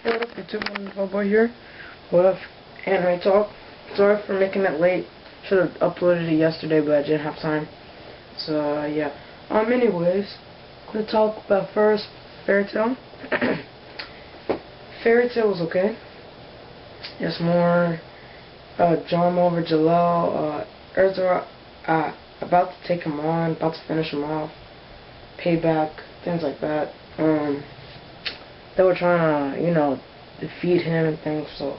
Hey, what up, YouTube? Boy here with Anime Talk. Sorry for making it late. Should have uploaded it yesterday, but I didn't have time. So yeah. Anyways, I'm gonna talk about first Fairy Tail. Fairy Tail was okay. It's more drama over Jalal, Ezra, about to take him on, about to finish him off, payback, things like that. They were trying to, defeat him and things, so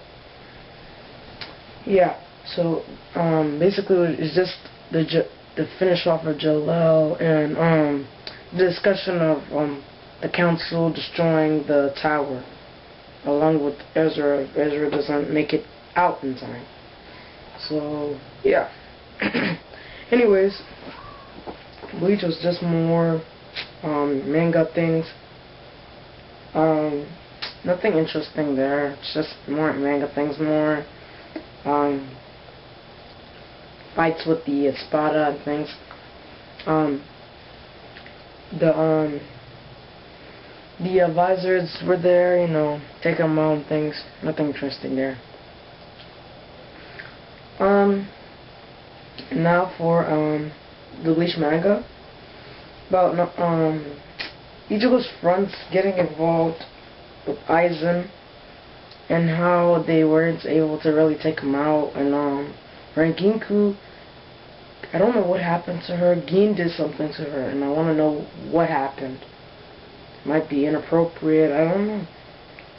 yeah. So basically it's just the finish off of Jalal and the discussion of the council destroying the tower along with Ezra if Ezra doesn't make it out in time. So yeah. Anyways, Bleach was just more manga things. Nothing interesting there. It's just more manga things, more fights with the espada and things. The advisors were there, taking them on things. Nothing interesting there. Now for the Bleach manga about Ichigo's fronts getting involved with Aizen and how they weren't able to really take him out, and Ranginkou, I don't know what happened to her. Gin did something to her, and I want to know what happened. Might be inappropriate, I don't know.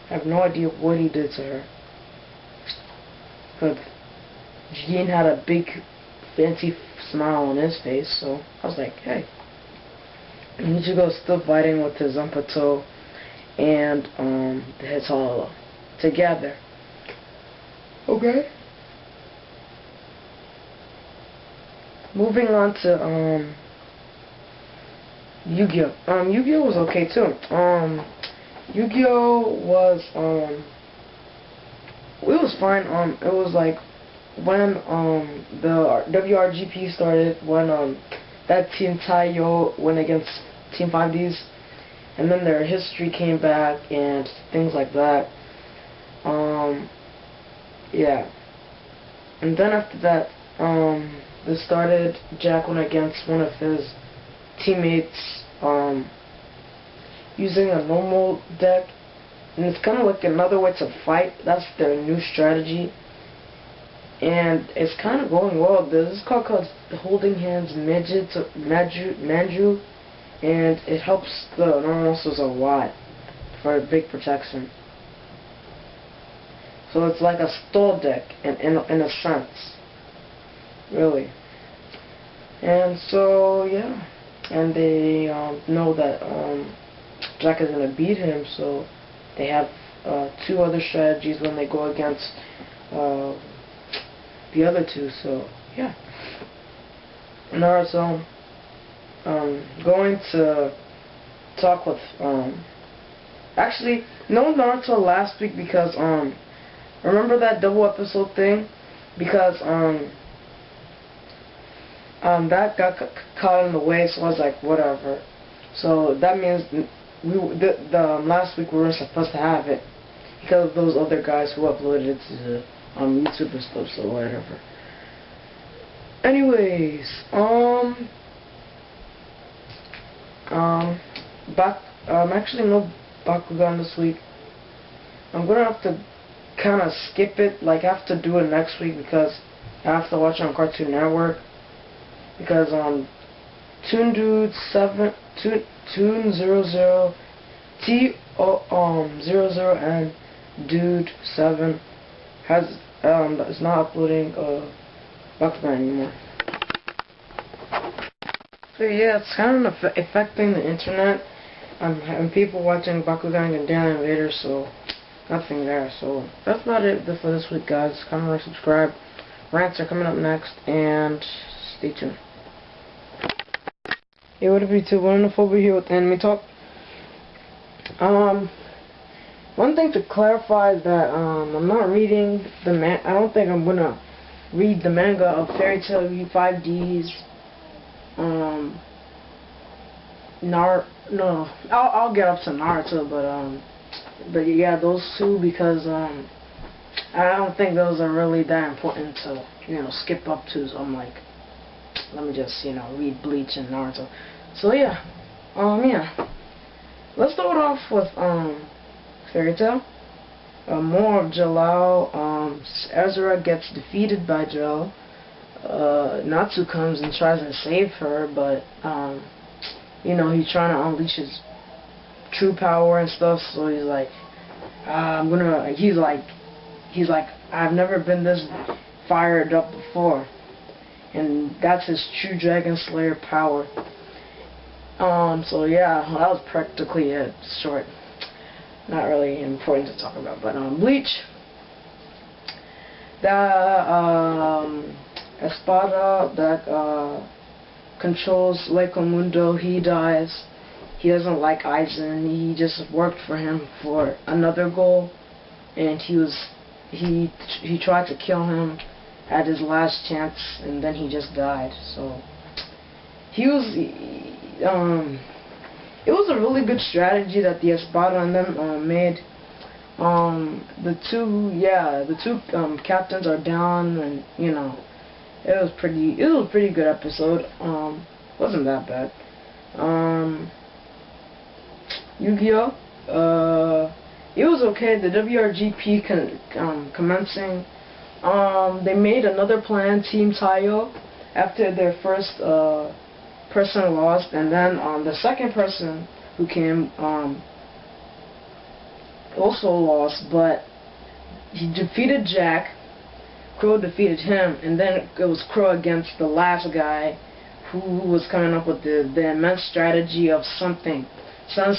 I have no idea what he did to her. But Gin had a big fancy smile on his face, so I was like, hey. And Ichigo's still fighting with his Zanpakuto and the Hitala together. Okay. Moving on to Yu-Gi-Oh. Yu-Gi-Oh was okay too. Yu-Gi-Oh was it was fine. It was like when the WRGP started, when that Team Taiyo went against Team 5Ds, and then their history came back and things like that. Yeah. And then after that, they started, Jack went against one of his teammates, using a normal deck, and it's kind of like another way to fight. That's their new strategy, and it's kind of going well. This is called Holding Hands Manju, and it helps the normal monsters a lot for a big protection. So it's like a stall deck in a sense, really. And so yeah, and they know that Jack is gonna beat him, so they have two other strategies when they go against the other two. So yeah. Naruto, going to talk with actually no Naruto last week because remember that double episode thing, because that got caught in the way, so I was like, whatever. So that means the last week we were supposed to have it because of those other guys who uploaded it to YouTube and stuff, so whatever. Anyways, actually no Bakugan this week. I'm gonna have to kind of skip it, like I have to do it next week because I have to watch it on Cartoon Network, because Toon Dude 7 Toon 00 00 and Dude 7 is not uploading Bakugan anymore. So yeah, it's kind of affecting the internet. I'm having people watching Bakugan and Gundalian Invaders, so nothing there. So that's about it for this week, guys. Comment, subscribe. Rants are coming up next, and stay tuned. Hey, what up, YouTube? Wonderful over here with Anime Talk. One thing to clarify is that I'm not reading I don't think I'm gonna read the manga of Fairy Tail V5Ds. No, I'll get up to Naruto, but But yeah, those two, because I don't think those are really that important to, skip up to. So I'm like, let me just, read Bleach and Naruto. So yeah, let's start off with Fairy Tail. More of Jalal. Ezra gets defeated by Jalal. Natsu comes and tries to save her, but he's trying to unleash his true power and stuff. So he's like, he's like, I've never been this fired up before, and that's his true Dragon Slayer power. So yeah, that was practically it. Short, not really important to talk about. But Bleach, the Espada that controls Lake Mundo, he dies. He doesn't like Aizen. He just worked for him for another goal, and he tried to kill him at his last chance, and then he just died. So it was a really good strategy that the Espada and them made. The two captains are down, and it was a pretty good episode. Wasn't that bad. Yu-Gi-Oh! It was okay. The WRGP commencing. They made another plan, Team Taiyo, after their first person lost, and then the second person who came also lost, but he defeated Jack. Crow defeated him, and then it was Crow against the last guy who was coming up with the immense strategy of some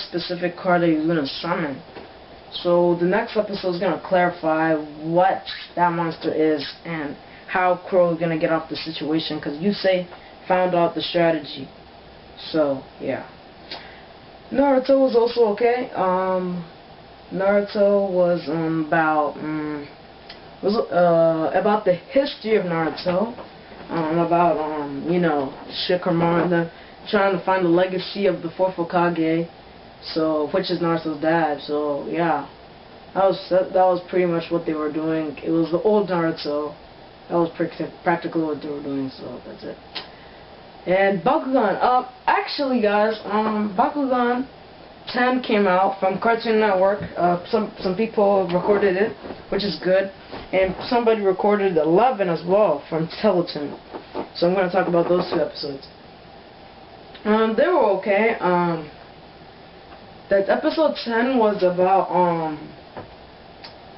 specific card that he was going to summon. So the next episode is going to clarify what that monster is and how Crow is going to get off the situation, because Yusei found out the strategy. So yeah, Naruto was also okay. Naruto was about the history of Naruto, about Shikamaru and trying to find the legacy of the fourth Hokage, which is Naruto's dad. So yeah, that was pretty much what they were doing. It was the old Naruto. That was practically what they were doing. So that's it. And Bakugan. Actually, guys, Bakugan 10 came out from Cartoon Network. Some people recorded it, which is good, and somebody recorded 11 as well from Teletoon. So I'm going to talk about those two episodes. They were okay. That episode 10 was about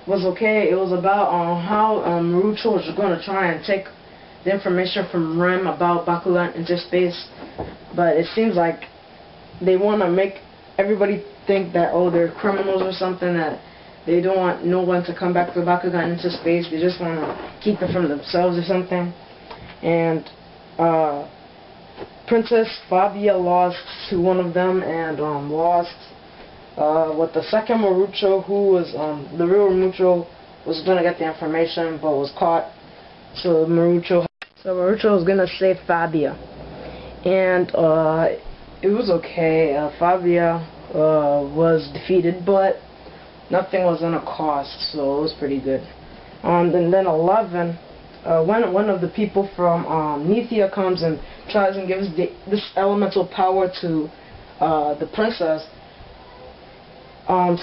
okay. It was about how Naruto was going to try and take the information from Rem about Bakugan into space, but it seems like they want to make everybody think that, oh, they're criminals or something, that they don't want no one to come back to Bakugan into space. They just want to keep it from themselves or something. And Princess Fabia lost to one of them, and lost with the second Marucho, who was the real Marucho was going to get the information but was caught. So Marucho was going to save Fabia, and it was okay. Fabia was defeated, but nothing was gonna cost, so it was pretty good. And then 11, one of the people from Nethia comes and tries and gives this elemental power to the princess.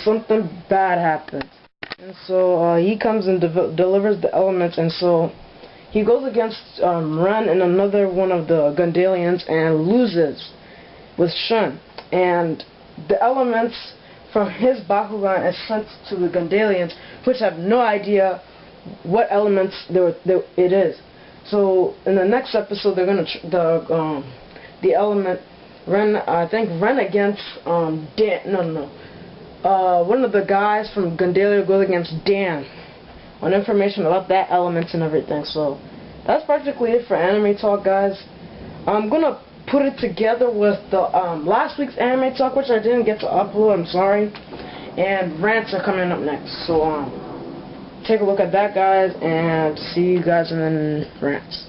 Something bad happens, and so he comes and delivers the elements, and so he goes against Ren and another one of the Gundalians and loses with Shun, and the elements from his Bakugan is sent to the Gundalians, which have no idea what elements it is. So in the next episode, they're gonna the element Ren. I think Ren against Dan. One of the guys from Gundalia goes against Dan on information about that elements and everything. So that's practically it for anime talk, guys. I'm gonna put it together with the last week's anime talk, which I didn't get to upload. I'm sorry. And rants are coming up next. So take a look at that, guys, and see you guys in the rants.